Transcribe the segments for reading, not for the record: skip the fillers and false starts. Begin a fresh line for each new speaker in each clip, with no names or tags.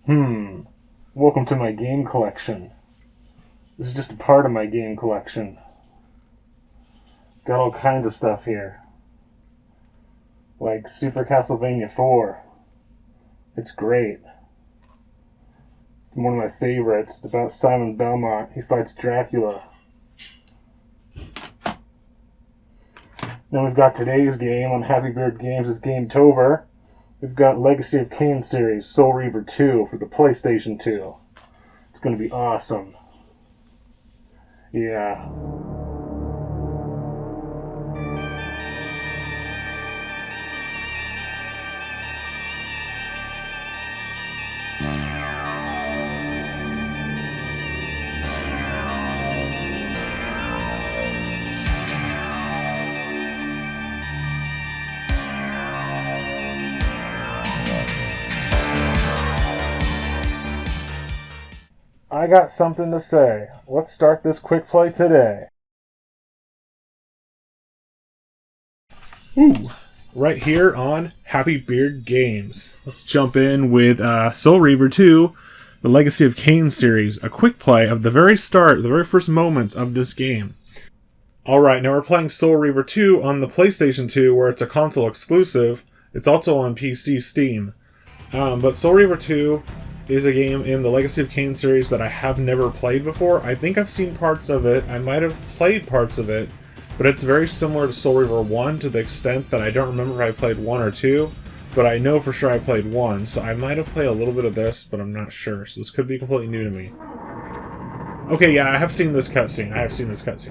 Welcome to my game collection. This is just a part of my game collection. Got all kinds of stuff here. Like Super Castlevania 4. It's great. One of my favorites. It's about Simon Belmont. He fights Dracula. Then we've got today's game on Happy Bird Games' Gametober. We've got Legacy of Kain series, Soul Reaver 2 for the PlayStation 2. It's going to be awesome. Yeah. I got something to say. Let's start this quick play today. Right here on Happy Beard Games. Let's jump in with Soul Reaver 2, the Legacy of Kain series. A quick play of the very start, the very first moments of this game. Alright, now we're playing Soul Reaver 2 on the PlayStation 2, where it's a console exclusive. It's also on PC Steam. But Soul Reaver 2 is a game in the Legacy of Kain series that I have never played before. I think I've seen parts of it. I might have played parts of it, but it's very similar to Soul Reaver 1 to the extent that I don't remember if I played 1 or 2, but I know for sure I played 1, so I might have played a little bit of this, but I'm not sure, so this could be completely new to me. Okay, yeah, I have seen this cutscene.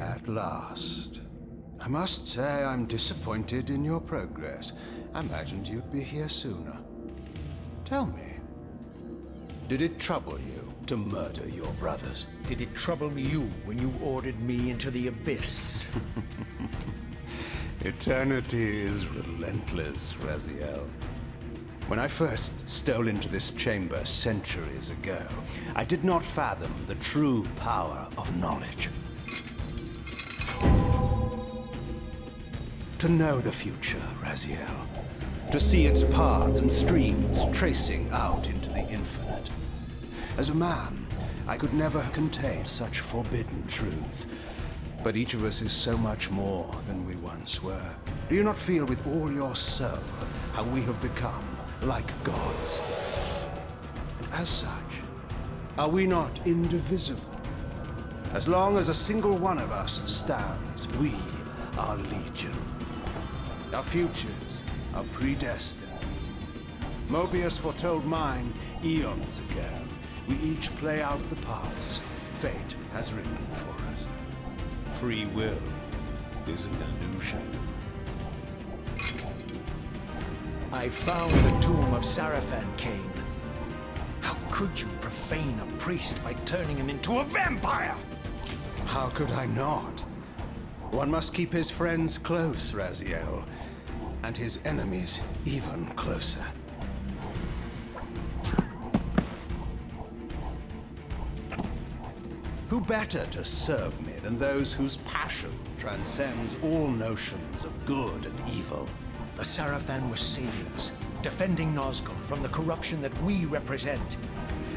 At last. I must say I'm disappointed in your progress. I imagined you'd be here sooner. Tell me, did it trouble you to murder your brothers?
Did it trouble you when you ordered me into the abyss?
Eternity is relentless, Raziel. When I first stole into this chamber centuries ago, I did not fathom the true power of knowledge. To know the future, Raziel. To see its paths and streams tracing out into the infinite. As a man, I could never contain such forbidden truths. But each of us is so much more than we once were. Do you not feel with all your soul how we have become like gods? And as such, are we not indivisible? As long as a single one of us stands, we are legion. Our futures are predestined. Mobius foretold mine eons ago. We each play out the parts fate has written for us. Free will is an illusion.
I found the tomb of Sarafan Kain. How could you profane a priest by turning him into a vampire?
How could I not? One must keep his friends close, Raziel, and his enemies even closer. Who better to serve me than those whose passion transcends all notions of good and evil?
The Sarafan were saviors, defending Nazgul from the corruption that we represent.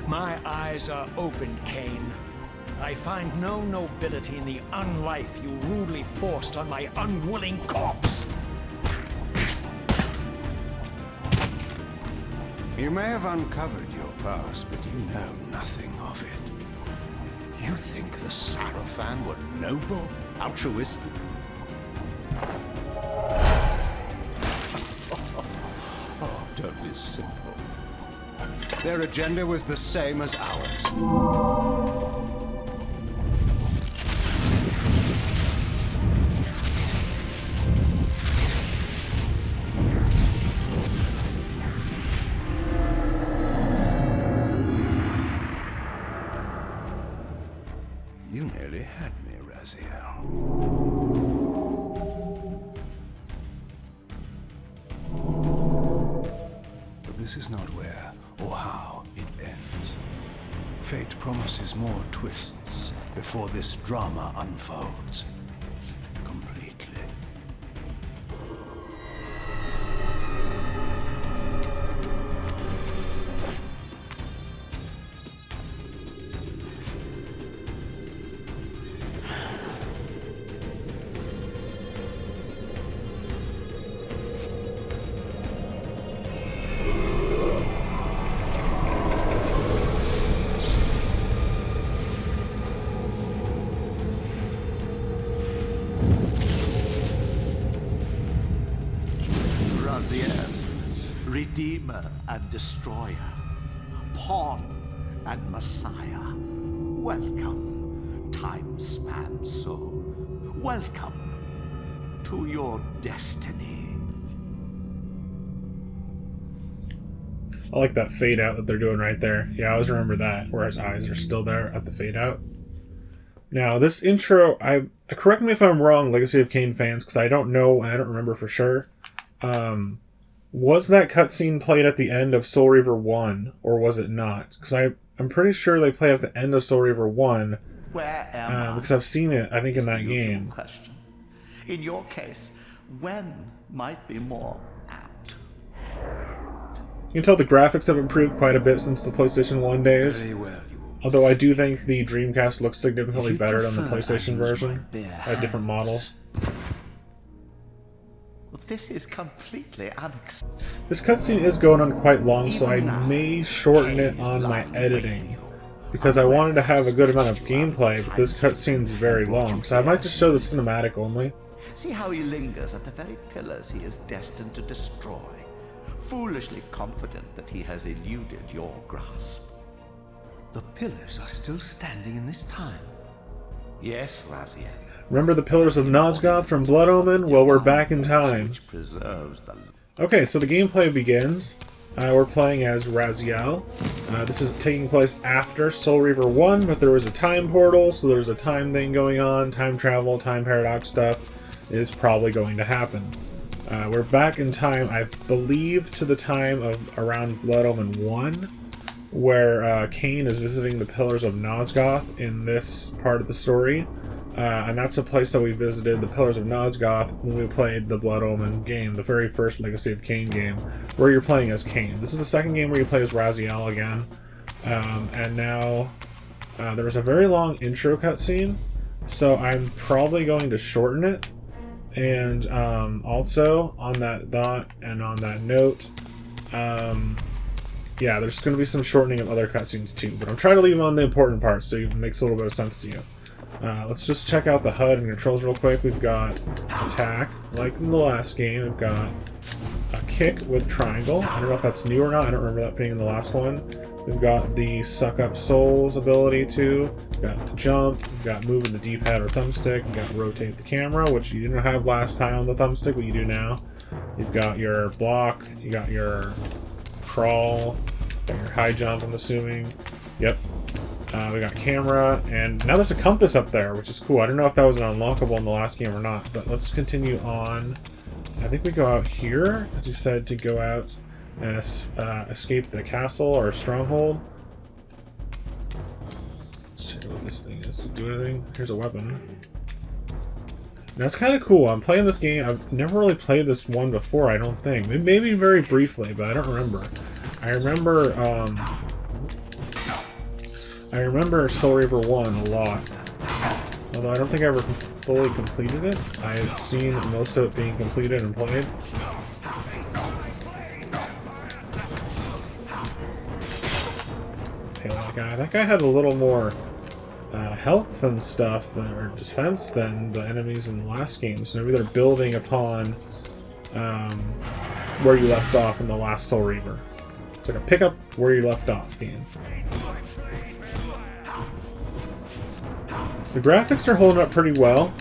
My eyes are opened, Kain. I find no nobility in the unlife you rudely forced on my unwilling corpse.
You may have uncovered your past, but you know nothing of it. You think the Sarafan were noble, altruistic? Oh, don't be simple. Their agenda was the same as ours. You nearly had me, Raziel. But this is not where or how it ends. Fate promises more twists before this drama unfolds completely.
Redeemer and Destroyer, Pawn and Messiah. Welcome, time-span soul. Welcome to your destiny.
I like that fade out that they're doing right there. Yeah, I always remember that, where his eyes are still there at the fade out. Now, this intro, correct me if I'm wrong, Legacy of Kain fans, because I don't know and I don't remember for sure. Was that cutscene played at the end of Soul Reaver 1, or was it not? Because I'm pretty sure they played at the end of Soul Reaver 1,
Where am I?
because I've seen it, I think, in that
Is the usual
game.
question. In your case, when might be more apt?
You can tell the graphics have improved quite a bit since the PlayStation 1 days.
Very well, you
Although I do think the Dreamcast looks significantly
If you
better than the
prefer, I
PlayStation
use
version
my bare
at different models.
Well, this is completely unexpected.
This cutscene is going on quite long, so I may shorten it on my editing, because I wanted to have a good amount of gameplay, but this cutscene's very long, so I might just show the cinematic only.
See how he lingers at the very pillars he is destined to destroy, foolishly confident that he has eluded your grasp.
The pillars are still standing in this time. Yes, Raziel.
Remember the Pillars of Nosgoth from Blood Omen? Well, we're back in time.
Which preserves the...
Okay, so the gameplay begins. We're playing as Raziel. This is taking place after Soul Reaver 1, but there was a time portal, so there's a time thing going on. Time travel, time paradox stuff is probably going to happen. We're back in time, I believe, to the time of around Blood Omen 1, where Kain is visiting the Pillars of Nosgoth in this part of the story. And that's a place that we visited, the Pillars of Nosgoth, when we played the Blood Omen game, the very first Legacy of Kain game, where you're playing as Kain. This is the second game where you play as Raziel again. And now, there was a very long intro cutscene, so I'm probably going to shorten it. And also, on that thought and on that note, yeah, there's going to be some shortening of other cutscenes too, but I'm trying to leave on the important parts so it makes a little bit of sense to you. Let's just check out the HUD and controls real quick. We've got attack, like in the last game. We've got a kick with triangle. I don't know if that's new or not. I don't remember that being in the last one. We've got the suck up souls ability too. We've got jump. We've got moving the D-pad or thumbstick. We've got rotate the camera, which you didn't have last time on the thumbstick, but you do now. You've got your block. You got your crawl. Got your high jump, I'm assuming. Yep. We got camera, and now there's a compass up there, which is cool. I don't know if that was an unlockable in the last game or not, but let's continue on. I think we go out here, because you said to go out and escape the castle or stronghold. Let's check what this thing is. Does it do anything? Here's a weapon. Now it's kind of cool. I'm playing this game. I've never really played this one before, I don't think. Maybe very briefly, but I don't remember. I remember Soul Reaver 1 a lot, although I don't think I ever fully completed it. I've seen most of it being completed and played. Hey, that guy had a little more health and stuff, or defense, than the enemies in the last game, so maybe they're building upon where you left off in the last Soul Reaver. It's like a pick up where you left off game. The graphics are holding up pretty well.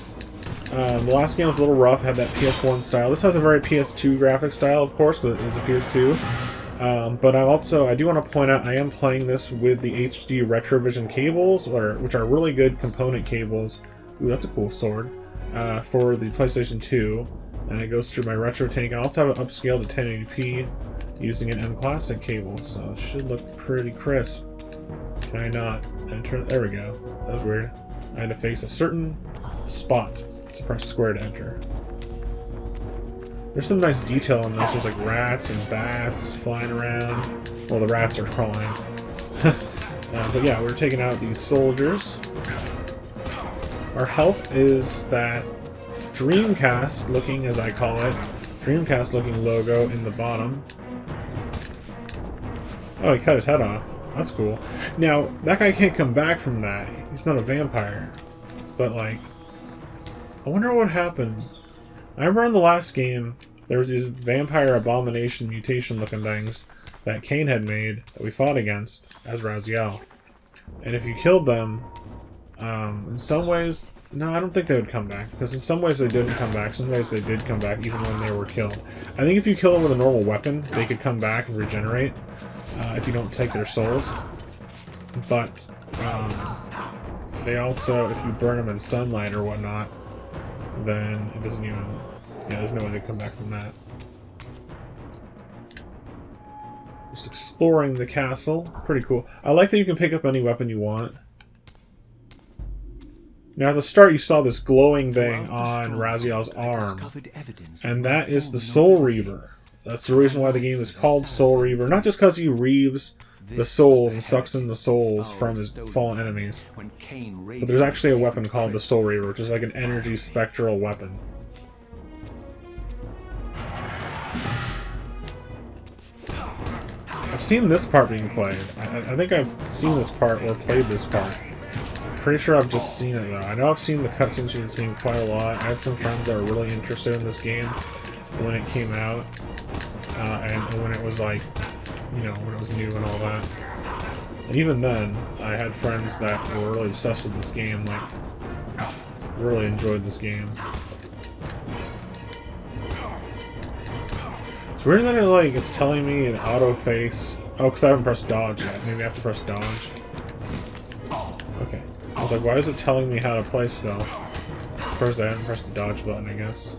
The last game was a little rough, had that PS1 style. This has a very PS2 graphic style, of course, because it is a PS2. But I do want to point out, I am playing this with the HD Retrovision cables, which are really good component cables. Ooh, that's a cool sword. For the PlayStation 2. And it goes through my Retro Tank. I also have it upscaled to 1080p using an M Classic cable, so it should look pretty crisp. Can I not enter? There we go. That was weird. I had to face a certain spot to press square to enter. There's some nice detail in this. There's like rats and bats flying around. Well, the rats are crawling. But yeah, we're taking out these soldiers. Our health is that Dreamcast looking, as I call it, Dreamcast looking logo in the bottom. Oh, he cut his head off. That's cool. Now, that guy can't come back from that. He's not a vampire. But, like, I wonder what happened. I remember in the last game, there was these vampire abomination mutation looking things that Kain had made that we fought against as Raziel. And if you killed them, in some ways, no, I don't think they would come back, because in some ways they didn't come back, some ways they did come back even when they were killed. I think if you kill them with a normal weapon, they could come back and regenerate, if you don't take their souls. But, they also, if you burn them in sunlight or whatnot, then it doesn't even, yeah, there's no way they come back from that. Just exploring the castle. Pretty cool. I like that you can pick up any weapon you want. Now at the start you saw this glowing thing on Raziel's arm. And that is the Soul Reaver. That's the reason why the game is called Soul Reaver. Not just because he reaves the souls and sucks in the souls from his fallen enemies. But there's actually a weapon called the Soul Reaver, which is like an energy spectral weapon. I've seen this part being played. I think I've seen this part or played this part. I'm pretty sure I've just seen it though. I know I've seen the cutscenes for this game quite a lot. I had some friends that were really interested in this game when it came out. And when it was like, you know, when it was new and all that. And even then, I had friends that were really obsessed with this game, like, really enjoyed this game. It's weird that it's telling me an auto face. Oh, because I haven't pressed dodge yet. Maybe I have to press dodge. Okay. I was like, why is it telling me how to play still? First, I haven't pressed the dodge button, I guess.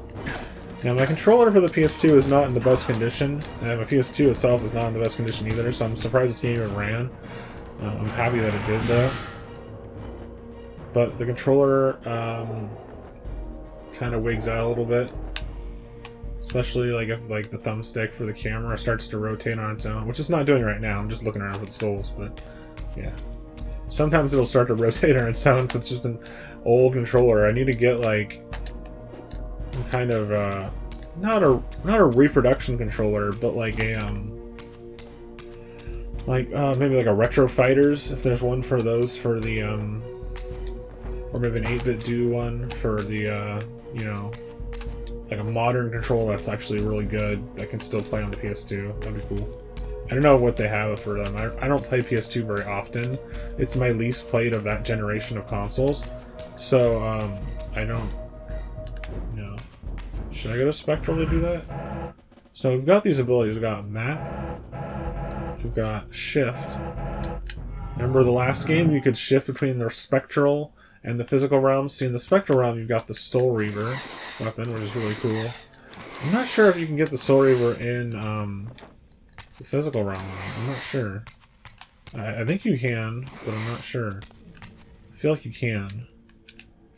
Now, my controller for the PS2 is not in the best condition, and my PS2 itself is not in the best condition either, so I'm surprised this game even ran. I'm happy that it did, though. But the controller kind of wigs out a little bit. Especially if the thumbstick for the camera starts to rotate on its own, which it's not doing right now. I'm just looking around for the souls, but yeah. Sometimes it'll start to rotate on its own. It's just an old controller. I need to get kind of not a reproduction controller, but maybe like a Retro Fighters, if there's one for those for the or maybe an 8-bit do one for the you know, like a modern controller that's actually really good that can still play on the PS2. That'd be cool. I don't know what they have for them. I don't play PS2 very often. It's my least played of that generation of consoles. So, I don't... You know... Should I go to Spectral to do that? So we've got these abilities. We've got Map. We've got Shift. Remember the last game? You could shift between the Spectral and the physical realm. See, in the Spectral realm, you've got the Soul Reaver weapon, which is really cool. I'm not sure if you can get the Soul Reaver in the physical realm. I'm not sure. I think you can, but I'm not sure. I feel like you can.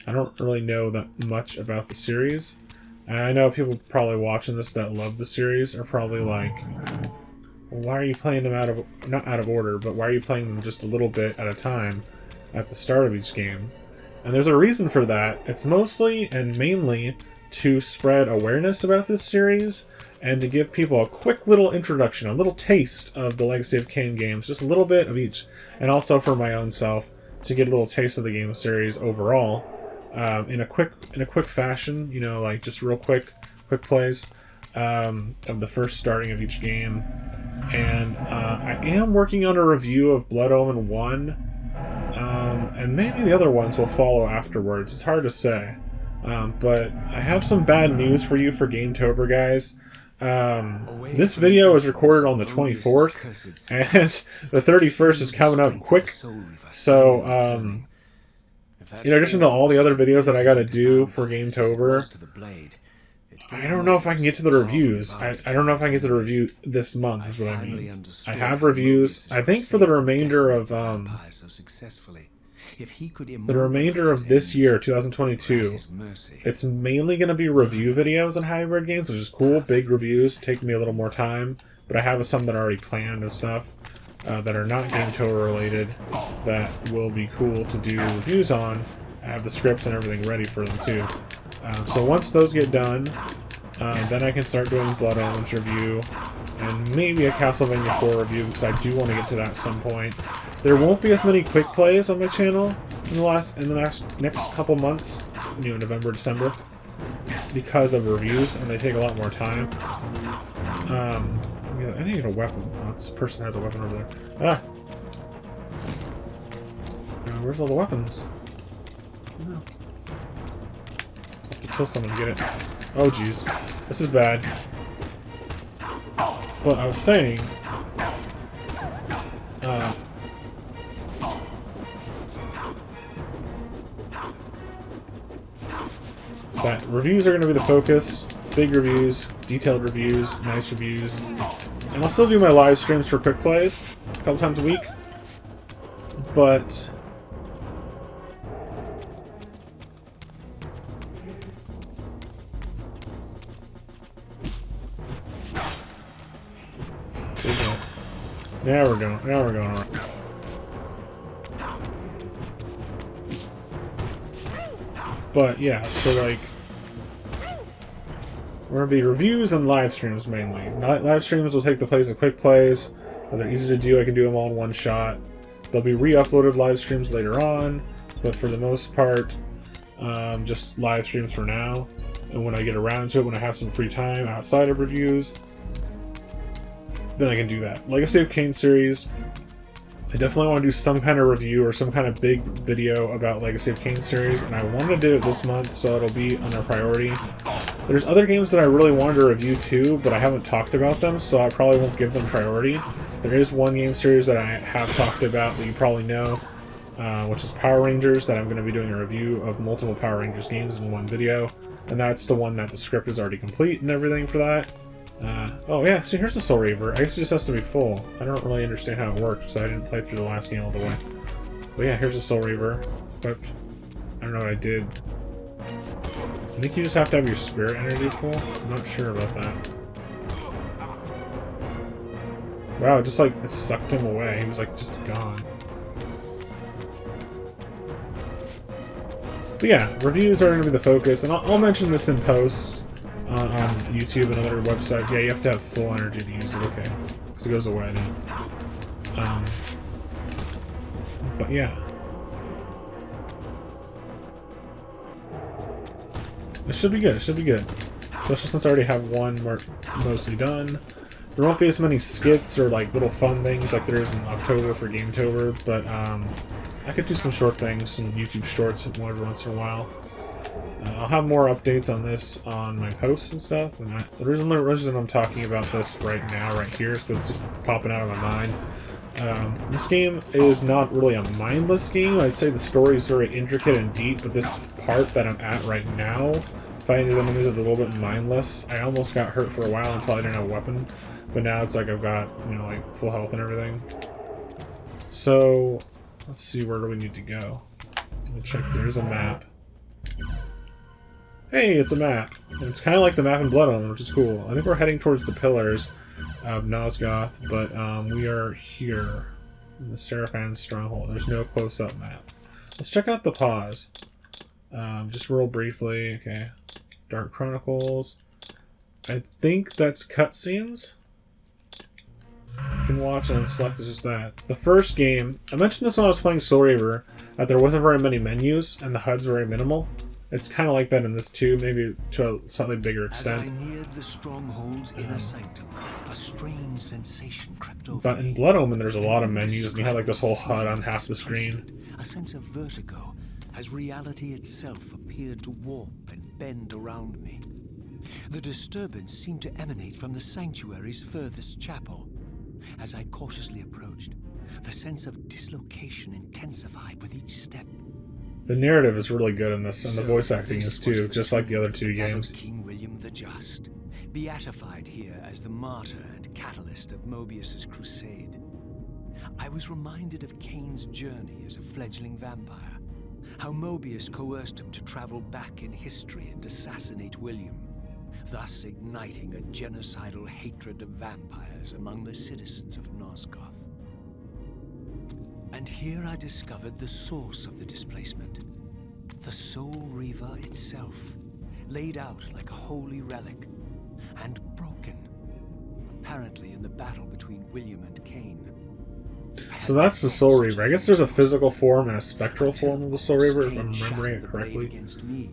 I don't really know that much about the series. I know people probably watching this that love the series are probably like, well, why are you playing them not out of order, but why are you playing them just a little bit at a time at the start of each game? And there's a reason for that. It's mostly and mainly to spread awareness about this series and to give people a quick little introduction, a little taste of the Legacy of Kain games, just a little bit of each. And also for my own self, to get a little taste of the game series overall, in a quick fashion, you know, like just real quick plays of the first starting of each game. And I am working on a review of Blood Omen 1, and maybe the other ones will follow afterwards. It's hard to say. But I have some bad news for you for Gametober, guys. This video was recorded on the 24th, and the 31st is coming up quick. So, in addition to all the other videos that I gotta do for Gametober, I don't know if I can get to the reviews. I don't know if I can get to the review this month, is what I mean. I have reviews, I think, for the remainder of this year, 2022. It's mainly going to be review videos on hybrid games, which is cool. Big reviews, take me a little more time, but I have some that are already planned and stuff that are not Gametober related that will be cool to do reviews on. I have the scripts and everything ready for them too. So once those get done, then I can start doing Blood Omen's review and maybe a Castlevania 4 review, because I do want to get to that at some point. There won't be as many quick plays on my channel in the next couple months, you know, November, December, because of reviews, and they take a lot more time. I need a weapon. this person has a weapon over there. Ah! Where's all the weapons? No. Have to kill someone to get it. Oh, jeez. This is bad. But I was saying... that reviews are going to be the focus. Big reviews, detailed reviews, nice reviews. And I'll still do my live streams for quick plays a couple times a week. But... Now we're going alright. But yeah, so like, we're gonna be reviews and live streams mainly. Live streams will take the place of quick plays. They're easy to do. I can do them all in one shot. They'll be re-uploaded live streams later on, but for the most part, just live streams for now. And when I get around to it, when I have some free time outside of reviews, then I can do that. Legacy of Kain series, I definitely want to do some kind of review or some kind of big video about Legacy of Kain series, and I wanted to do it this month, so it'll be on our priority. There's other games that I really wanted to review too, but I haven't talked about them, so I probably won't give them priority. There is one game series that I have talked about that you probably know, which is Power Rangers, that I'm going to be doing a review of multiple Power Rangers games in one video, and that's the one that the script is already complete and everything for that. Oh yeah, see, here's the Soul Reaver. I guess it just has to be full. I don't really understand how it works, so I didn't play through the last game all the way. But yeah, here's the Soul Reaver equipped. I don't know what I did. I think you just have to have your spirit energy full. I'm not sure about that. Wow, it just like, it sucked him away. He was like just gone. But yeah, reviews are going to be the focus, and I'll mention this in post. On YouTube and other websites. Yeah, you have to have full energy to use it, okay. Because it goes away then. But yeah. It should be good, it should be good. Especially since I already have one mostly done. There won't be as many skits or like little fun things like there is in October for Gametober, but I could do some short things, some YouTube shorts every once in a while. I'll have more updates on this on my posts and stuff. And the reason I'm talking about this right now, right here, is because it's just popping out of my mind. This game is not really a mindless game. I'd say the story is very intricate and deep, but this part that I'm at right now, fighting these enemies, is a little bit mindless. I almost got hurt for a while until I didn't have a weapon, but now it's like I've got, you know, like full health and everything. So let's see, where do we need to go? Let me check. There's a map. Hey, it's a map. And it's kind of like the map in Blood Omen, which is cool. I think we're heading towards the pillars of Nosgoth, but we are here in the Seraphan Stronghold. There's no close-up map. Let's check out the pause. Just real briefly. Okay. Dark Chronicles. I think that's cutscenes. You can watch and select as just that. The first game, I mentioned this when I was playing Soul Reaver, that there wasn't very many menus and the HUD's very minimal. It's kind of like that in this too, maybe to a slightly bigger extent.
As I neared the stronghold's inner sanctum, a strange sensation crept over
But in Blood Omen, there's a lot of menus, and you have like this whole HUD on half the screen.
A sense of vertigo, as reality itself appeared to warp and bend around me. The disturbance seemed to emanate from the sanctuary's furthest chapel. As I cautiously approached, the sense of dislocation intensified with each step.
The narrative is really good in this, and the voice acting is too, just like the other two games.
King William the Just, beatified here as the martyr and catalyst of Mobius's crusade. I was reminded of Kain's journey as a fledgling vampire, how Mobius coerced him to travel back in history and assassinate William, thus igniting a genocidal hatred of vampires among the citizens of Nosgoth. And here I discovered the source of the displacement. The Soul Reaver itself, laid out like a holy relic, and broken, apparently in the battle between William and Kain.
So that's the Soul Reaver. I guess there's a physical form and a spectral form of the Soul Reaver, if I'm remembering it correctly.
Against me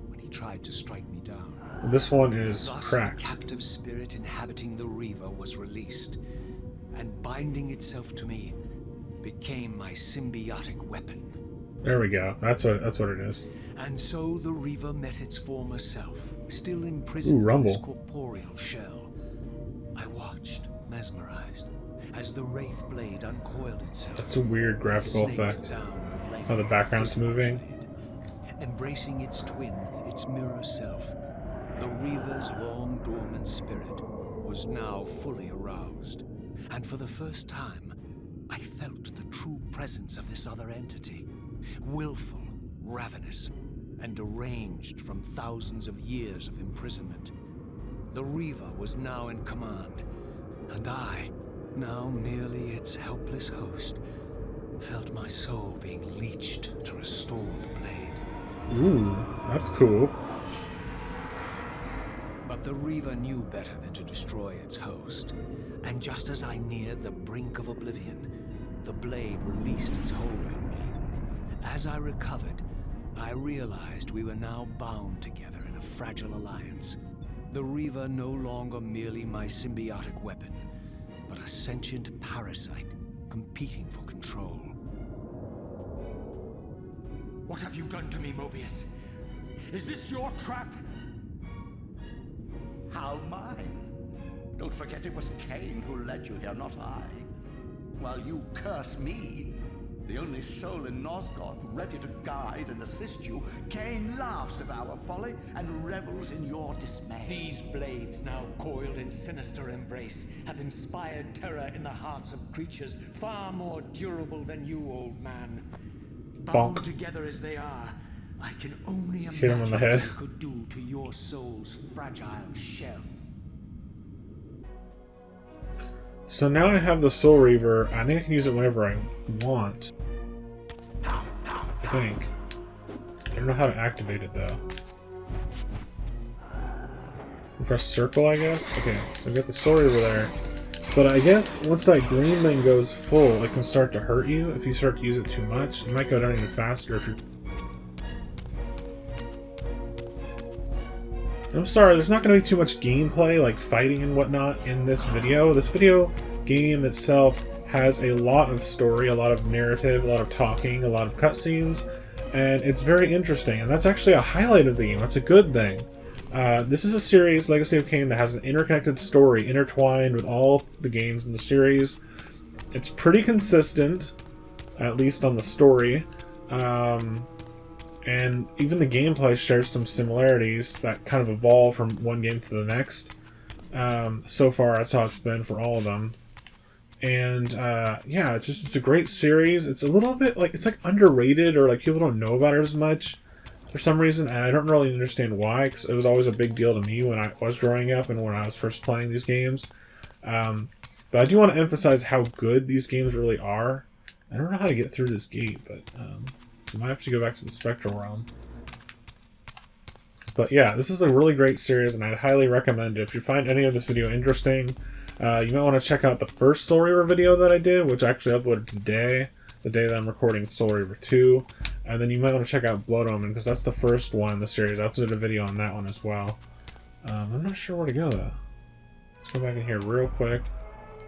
when he tried to strike me down.
This one is
Thus,
cracked.
the captive spirit inhabiting the Reaver was released, and binding itself to me became my symbiotic weapon.
There we go. That's what it is.
And so the Reaver met its former self, still imprisoned in its corporeal shell. I watched, mesmerized, as the Wraith blade uncoiled itself.
That's a weird graphical effect. How the background's moving.
Embracing its twin, its mirror self, the Reaver's long dormant spirit was now fully aroused. And for the first time, I felt the true presence of this other entity. Willful, ravenous, and deranged from thousands of years of imprisonment. The Reaver was now in command, and I, now merely its helpless host, felt my soul being leached to restore the blade.
Ooh, that's cool.
But the Reaver knew better than to destroy its host, and just as I neared the brink of oblivion, the blade released its hold on me. As I recovered, I realized we were now bound together in a fragile alliance. The Reaver no longer merely my symbiotic weapon, but a sentient parasite competing for control. What have you done to me, Mobius? Is this your trap?
How mine? Don't forget it was Kain who led you here, not I. While you curse me, the only soul in Nosgoth ready to guide and assist you, Kain laughs at our folly and revels in your dismay.
These blades, now coiled in sinister embrace, have inspired terror in the hearts of creatures far more durable than you, old man. Bound together as they are, I can only imagine
Hit him on the head.
what they could do to your soul's fragile shell.
So now I have the Soul Reaver. I think I can use it whenever I want. I think. I don't know how to activate it though. Press circle, I guess? Okay, so we got the Soul Reaver there. But I guess once that green thing goes full, it can start to hurt you if you start to use it too much. It might go down even faster if you're... I'm sorry, there's not going to be too much gameplay, like fighting and whatnot, in this video. This video game itself has a lot of story, a lot of narrative, a lot of talking, a lot of cutscenes, and it's very interesting. And that's actually a highlight of the game. That's a good thing. This is a series, Legacy of Kain, that has an interconnected story, intertwined with all the games in the series. It's pretty consistent, at least on the story. And even the gameplay shares some similarities that kind of evolve from one game to the next. So far, that's how it's been for all of them. And yeah, it's a great series. It's a little bit like, it's like underrated, or like people don't know about it as much for some reason, and I don't really understand why, because it was always a big deal to me when I was growing up and when I was first playing these games. But I do want to emphasize how good these games really are. I don't know how to get through this gate, but I might have to go back to the Spectral Realm. But yeah, this is a really great series, and I'd highly recommend it. If you find any of this video interesting, you might want to check out the first Soul Reaver video that I did, which I actually uploaded today, the day that I'm recording Soul Reaver 2. And then you might want to check out Blood Omen, because that's the first one in the series. I also did a video on that one as well. I'm not sure where to go, though. Let's go back in here real quick.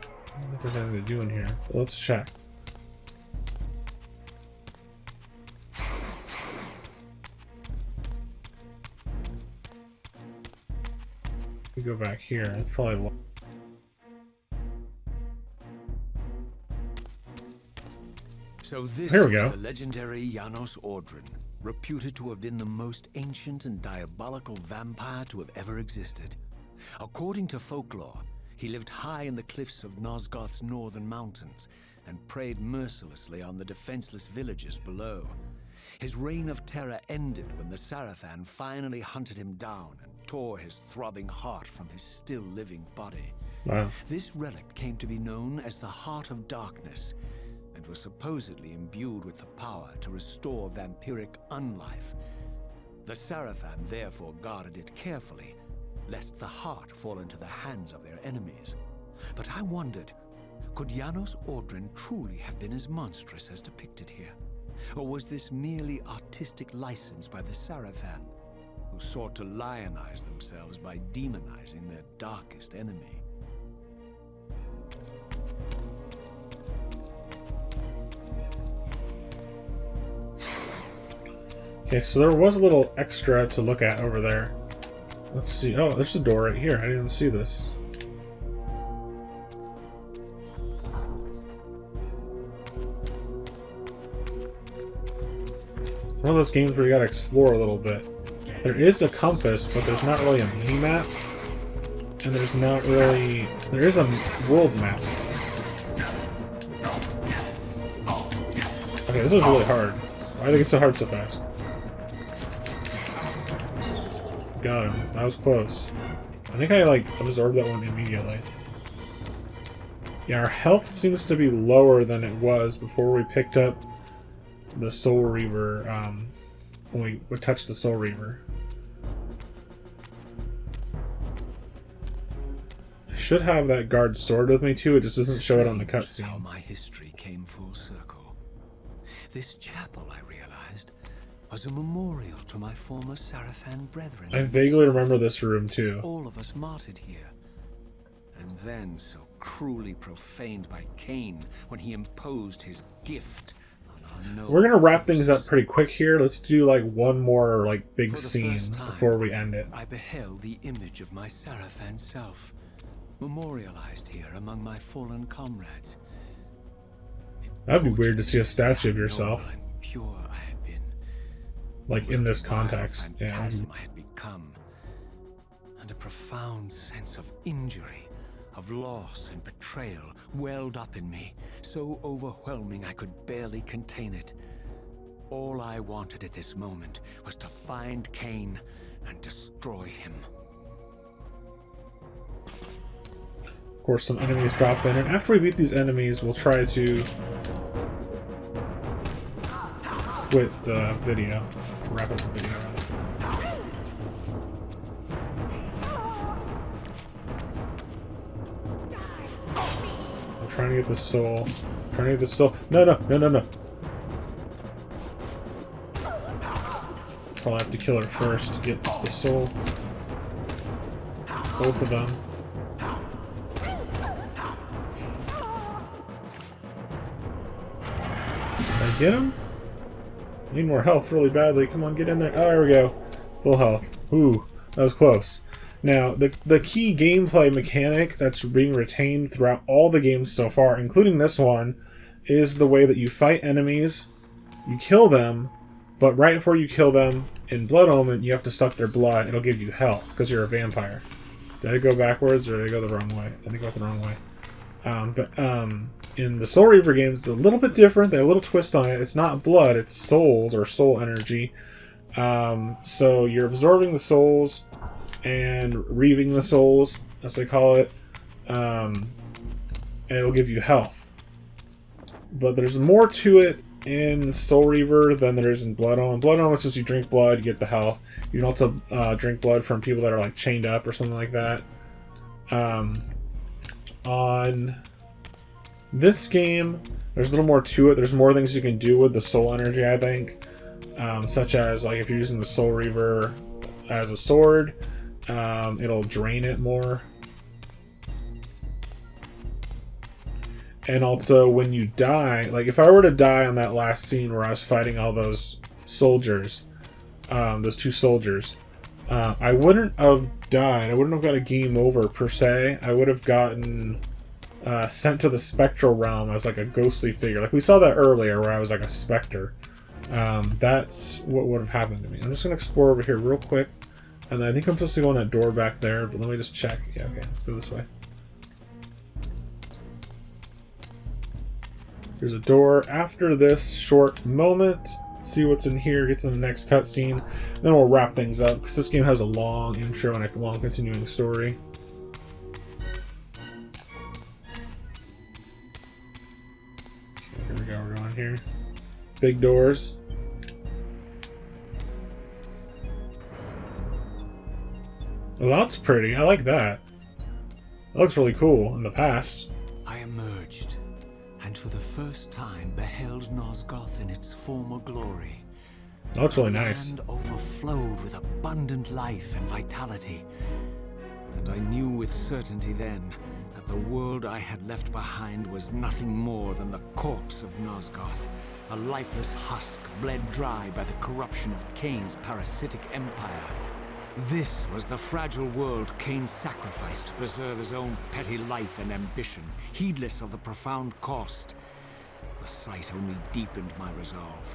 I don't think there's anything to do in here, but let's check. We go back here. It's probably...
So this
Here we
is
go.
the legendary Janos Ordrin, reputed to have been the most ancient and diabolical vampire to have ever existed. According to folklore, he lived high in the cliffs of Nosgoth's northern mountains and preyed mercilessly on the defenseless villagers below. His reign of terror ended when the Sarafan finally hunted him down and tore his throbbing heart from his still living body.
Wow.
This relic came to be known as the Heart of Darkness, and was supposedly imbued with the power to restore vampiric unlife. The Sarafan therefore guarded it carefully, lest the heart fall into the hands of their enemies. But I wondered, could Janos Ordrin truly have been as monstrous as depicted here? Or was this merely artistic license by the Sarafan, who sought to lionize themselves by demonizing their darkest enemy?
Okay, so there was a little extra to look at over there. Let's see. Oh, there's a door right here. I didn't even see this. One of those games where you gotta explore a little bit. There is a compass, but there's not really a mini-map. And there's not really... There is a world map. Okay, this is really hard. Why do I get so hard so fast? Got him. That was close. I think I, like, absorbed that one immediately. Yeah, our health seems to be lower than it was before we picked up the Soul Reaver, when we touched the Soul Reaver. I should have that guard sword with me too, it just doesn't show it on the cutscene.
How my history came full circle. This chapel, I realized, was a memorial to my former Sarafan brethren.
I vaguely remember this room too.
All of us martyred here. And then so cruelly profaned by Kain when he imposed his gift.
We're gonna wrap things up pretty quick here. Let's do like one more like big scene before we end it.
I beheld the image of my Sarafan self, memorialized here among my fallen comrades.
That'd be weird to see a statue of yourself.
And pure I had been.
Like in this context. Yeah.
Phantasm I had become. And a profound sense of injury, of loss and betrayal welled up in me, so overwhelming I could barely contain it. All I wanted at this moment was to find Kain and destroy him.
Of course, some enemies drop in, and after we beat these enemies, we'll try to quit the video. Wrap up the video. I'm trying to get the soul. Trying to get the soul. No, no, no, no, no. Probably have to kill her first to get the soul. Both of them. Did I get him? I need more health really badly. Come on, get in there. Oh, there we go. Full health. Ooh, that was close. Now, the key gameplay mechanic that's being retained throughout all the games so far, including this one, is the way that you fight enemies, you kill them, but right before you kill them, in Blood Omen, you have to suck their blood. It'll give you health, because you're a vampire. Did I go backwards, or did I go the wrong way? I think I went the wrong way. In the Soul Reaver games, it's a little bit different. They have a little twist on it. It's not blood, it's souls, or soul energy. So you're absorbing the souls, and reaving the souls, as they call it, and it'll give you health. But there's more to it in Soul Reaver than there is in Blood Omen. Blood Omen is just you drink blood, you get the health. You can also drink blood from people that are like chained up or something like that. On this game, there's a little more to it. There's more things you can do with the soul energy, I think, such as like if you're using the Soul Reaver as a sword. It'll drain it more. And also, when you die, like if I were to die on that last scene where I was fighting all those soldiers, those two soldiers, I wouldn't have died. I wouldn't have got a game over per se. I would have gotten sent to the spectral realm as like a ghostly figure. Like we saw that earlier where I was like a specter. That's what would have happened to me. I'm just going to explore over here real quick. And I think I'm supposed to go in that door back there, but let me just check. Yeah, okay, let's go this way. There's a door after this short moment. Let's see what's in here, get to the next cutscene. Then we'll wrap things up, because this game has a long intro and a long continuing story. Okay, here we go, we're going here. Big doors. Well, that's pretty. I like that. That looks really cool in the past.
I emerged, and for the first time beheld Nosgoth in its former glory.
That looks really nice.
The land overflowed with abundant life and vitality. And I knew with certainty then that
that the world I had left behind was nothing more than the corpse of Nosgoth, a lifeless husk bled dry by the corruption of Kain's parasitic empire. This was the fragile world Kain sacrificed to preserve his own petty life and ambition, heedless of the profound cost. The sight only deepened my resolve.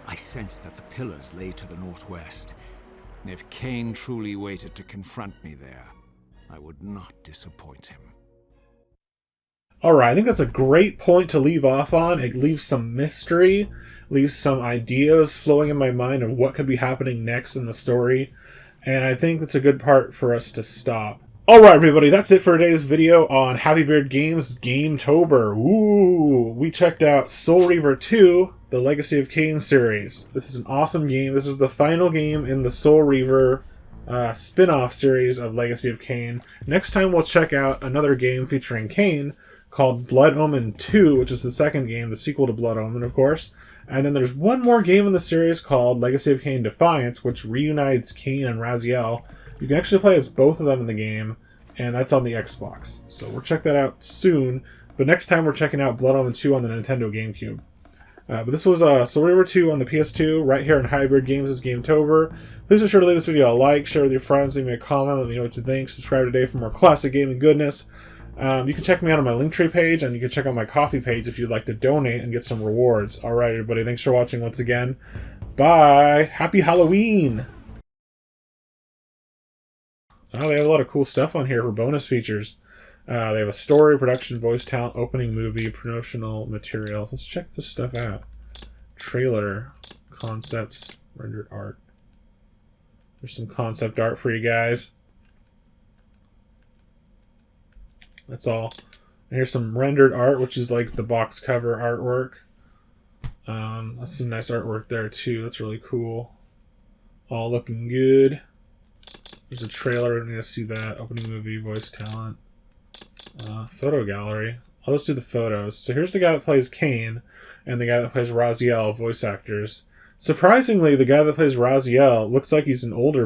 I sensed that the pillars lay to the northwest. If Kain truly waited to confront me there, I would not disappoint him.
Alright, I think that's a great point to leave off on. It leaves some mystery, leaves some ideas flowing in my mind of what could be happening next in the story. And I think that's a good part for us to stop. Alright everybody, that's it for today's video on Happy Beard Games Gametober. Ooh, we checked out Soul Reaver 2, the Legacy of Kain series. This is an awesome game. This is the final game in the Soul Reaver spin-off series of Legacy of Kain. Next time we'll check out another game featuring Kain called Blood Omen 2, which is the second game, the sequel to Blood Omen, of course. And then there's one more game in the series called Legacy of Kain Defiance, which reunites Kain and Raziel. You can actually play as both of them in the game, and that's on the Xbox. So we'll check that out soon. But next time we're checking out Blood Omen 2 on the Nintendo GameCube. But this was Soul Reaver 2 on the PS2, right here on Hybrid Games' Gametober. Please be sure to leave this video a like, share with your friends, leave me a comment, let me know what you think. Subscribe today for more classic gaming goodness. You can check me out on my Linktree page, and you can check out my Ko-fi page if you'd like to donate and get some rewards. Alright, everybody, thanks for watching once again. Bye! Happy Halloween! Oh, they have a lot of cool stuff on here for bonus features. They have a story, production, voice talent, opening movie, promotional materials. Let's check this stuff out. Trailer, concepts, rendered art. There's some concept art for you guys. That's all. And here's some rendered art, which is like the box cover artwork. That's some nice artwork there too. That's really cool. All looking good. There's a trailer. I need to see that. Opening movie, voice talent. Photo gallery. I'll just do the photos. So here's the guy that plays Kain and the guy that plays Raziel, voice actors. Surprisingly, the guy that plays Raziel looks like he's an older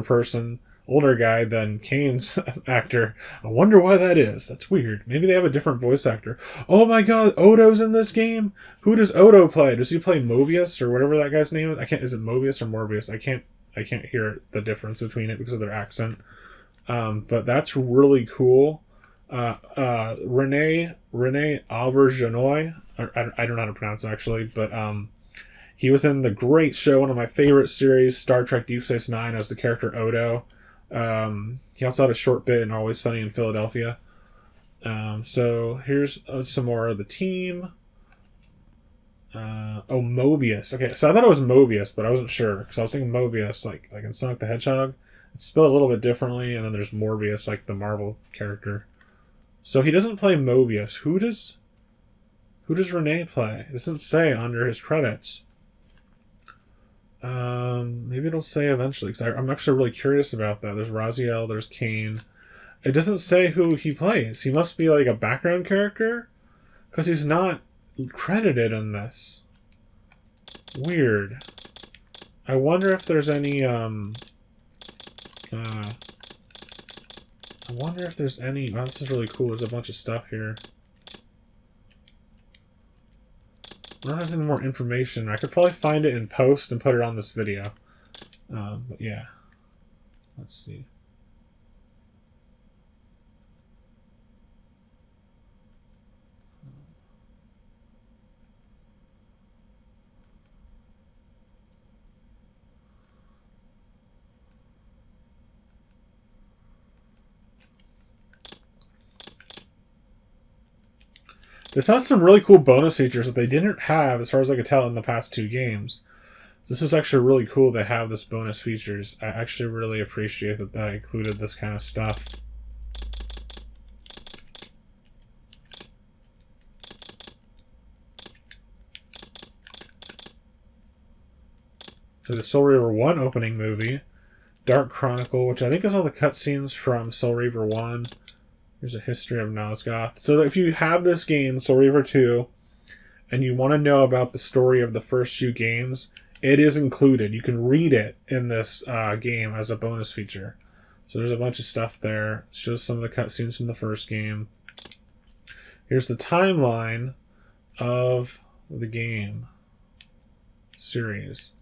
guy than Kain's actor. I wonder why that is. That's weird. Maybe they have a different voice actor. Oh my god, Odo's in this game? Who does Odo play? Does he play Mobius or whatever that guy's name is? Is it Mobius or Morbius? I can't hear the difference between it because of their accent. But that's really cool. Rene Auberjonois. I don't know how to pronounce it actually, but he was in the great show, one of my favorite series, Star Trek Deep Space Nine, as the character Odo. He also had a short bit in Always Sunny in Philadelphia. So here's some more of the team. Mobius. Okay, so I thought it was Mobius, but I wasn't sure because I was thinking Mobius, like in Sonic the Hedgehog. It's spelled a little bit differently, and then there's Morbius, like the Marvel character. So he doesn't play Mobius. Who does Renee play? It doesn't say under his credits. Maybe it'll say eventually, because I'm actually really curious about that. There's Raziel, there's Kain. It doesn't say who he plays. He must be like a background character, because he's not credited in this. Weird. I wonder if there's any, wow, this is really cool. There's a bunch of stuff here. I don't have any more information. I could probably find it in post and put it on this video. But yeah. Let's see. This has some really cool bonus features that they didn't have, as far as I could tell, in the past two games. This is actually really cool to have this bonus features. I actually really appreciate that that included this kind of stuff. The Soul Reaver 1 opening movie. Dark Chronicle, which I think is all the cutscenes from Soul Reaver 1. Here's a history of Nosgoth. So if you have this game, Soul Reaver 2, and you want to know about the story of the first few games, it is included. You can read it in this game as a bonus feature. So there's a bunch of stuff there. It shows some of the cutscenes from the first game. Here's the timeline of the game series.